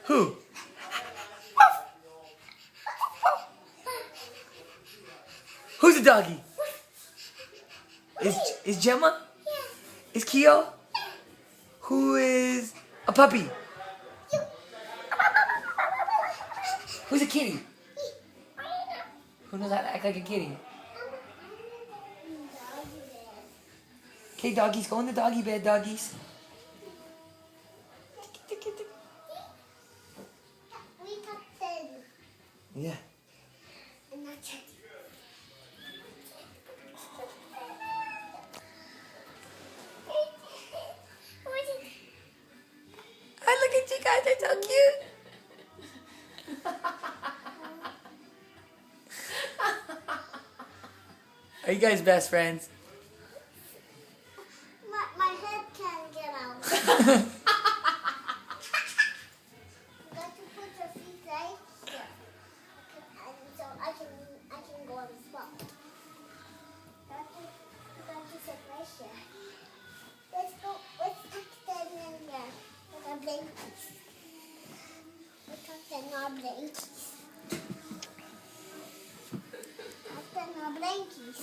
Who? Who's the doggy? Is Gemma? Is Keo? Who is a puppy? Who's a kitty? Who knows how to act like a kitty? Okay, doggies, go in the doggy bed, doggies. Yeah. Oh, look at you guys, they're so cute. Are you guys best friends? My head can't get out. You got to put your feet right here. So I can go on the spot. You got to sit right here. Let's tuck them in there with our blankies. Let's tuck them in our blankies. Tuck them in our blankies.